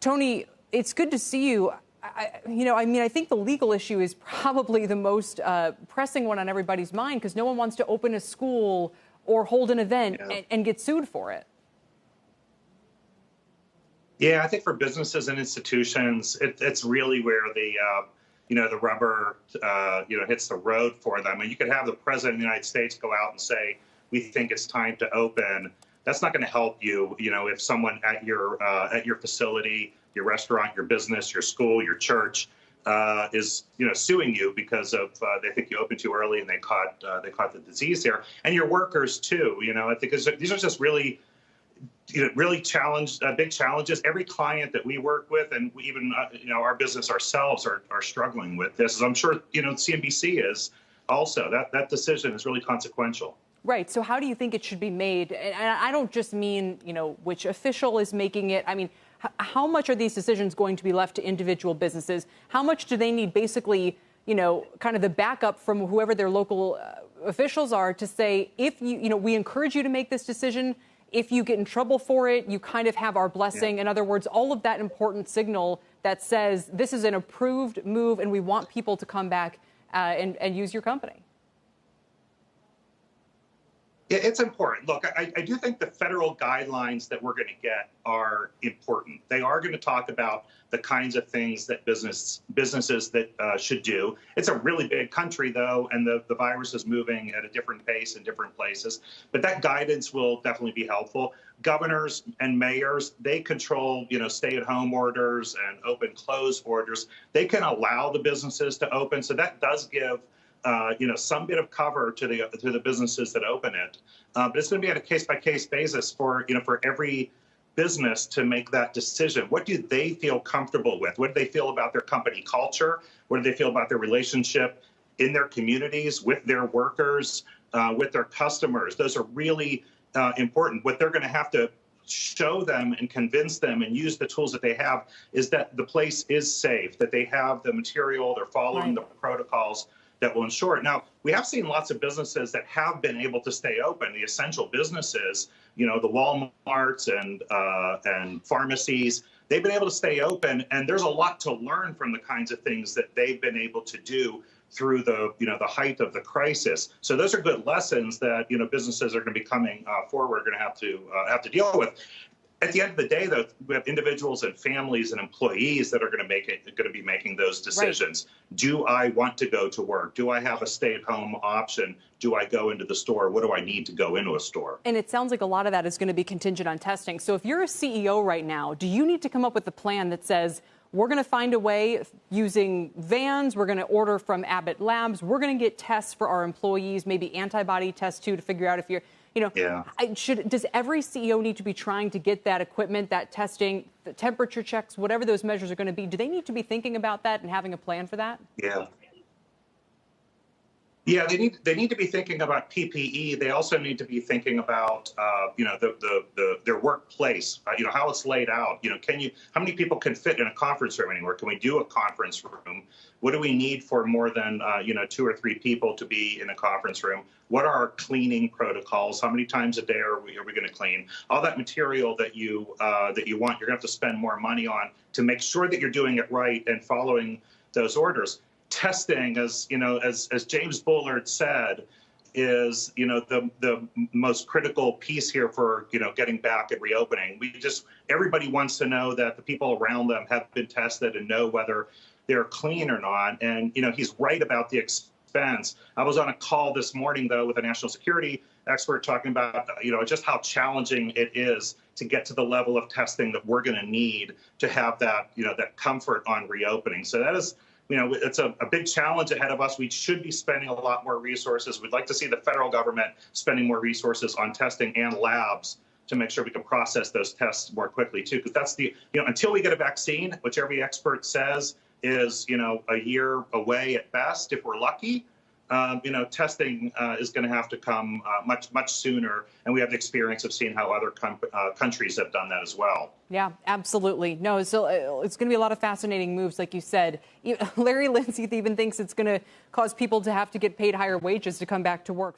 Tony, it's good to see you. I think the legal issue is probably the most pressing one on everybody's mind because no one wants to open a school or hold an event and get sued for it. Yeah, I think for businesses and institutions, it's really where the rubber, hits the road for them. And you could have the president of the United States go out and say, we think it's time to open. That's not going to help you, if someone at your facility, your restaurant, your business, your school, your church is, suing you because of they think you opened too early and they caught the disease there, and your workers too. I think these are just really big challenges. Every client that we work with, and we even our business ourselves are struggling with this. As I'm sure CNBC is also. That decision is really consequential. Right. So how do you think it should be made? And I don't just mean which official is making it. I mean, how much are these decisions going to be left to individual businesses? How much do they need basically kind of the backup from whoever their local officials are to say, if we encourage you to make this decision. If you get in trouble for it, you kind of have our blessing. Yeah. In other words, all of that important signal that says this is an approved move and we want people to come back and use your company. Yeah, it's important. Look, I do think the federal guidelines that we're going to get are important. They are going to talk about the kinds of things that businesses that should do. It's a really big country, though, and the virus is moving at a different pace in different places. But that guidance will definitely be helpful. Governors and mayors, they control, stay-at-home orders and open-close orders. They can allow the businesses to open, so that does give some bit of cover to the businesses that open it, but it's going to be on a case-by-case basis for every business to make that decision. What do they feel comfortable with? What do they feel about their company culture? What do they feel about their relationship in their communities, with their workers, with their customers? Those are really important. What they're going to have to show them and convince them and use the tools that they have is that the place is safe, that they have the material, they're following the protocols that will ensure it. Now, we have seen lots of businesses that have been able to stay open, the essential businesses, the Walmarts and pharmacies. They've been able to stay open, and there's a lot to learn from the kinds of things that they've been able to do through the height of the crisis. So those are good lessons that businesses are going to be coming forward, going to have to deal with. At the end of the day, though, we have individuals and families and employees that are going to be making those decisions. Right. Do I want to go to work? Do I have a stay-at-home option? Do I go into the store? What do I need to go into a store? And it sounds like a lot of that is going to be contingent on testing. So if you're a CEO right now, do you need to come up with a plan that says, we're going to find a way using vans, we're going to order from Abbott Labs, we're going to get tests for our employees, maybe antibody tests too, to figure out if you're does every CEO need to be trying to get that equipment, that testing, the temperature checks, whatever those measures are going to be? Do they need to be thinking about that and having a plan for that? Yeah. Yeah, they need to be thinking about PPE. They also need to be thinking about their workplace. How it's laid out. How many people can fit in a conference room anywhere? Can we do a conference room? What do we need for more than 2 or 3 people to be in a conference room? What are our cleaning protocols? How many times a day are we going to clean? All that material that you want, you're going to have to spend more money on to make sure that you're doing it right and following those orders. Testing, as James Bullard said, is the most critical piece here for getting back and reopening. Everybody wants to know that the people around them have been tested and know whether they're clean or not. And he's right about the expense. I was on a call this morning though with a national security expert talking about just how challenging it is to get to the level of testing that we're going to need to have that that comfort on reopening. So that is. It's a big challenge ahead of us. We should be spending a lot more resources. We'd like to see the federal government spending more resources on testing and labs to make sure we can process those tests more quickly, too. Because that's until we get a vaccine, which every expert says is, a year away at best, if we're lucky, testing is going to have to come much sooner. And we have the experience of seeing how other countries have done that as well. Yeah, absolutely. No, so it's going to be a lot of fascinating moves, like you said. Larry Lindsey even thinks it's going to cause people to have to get paid higher wages to come back to work.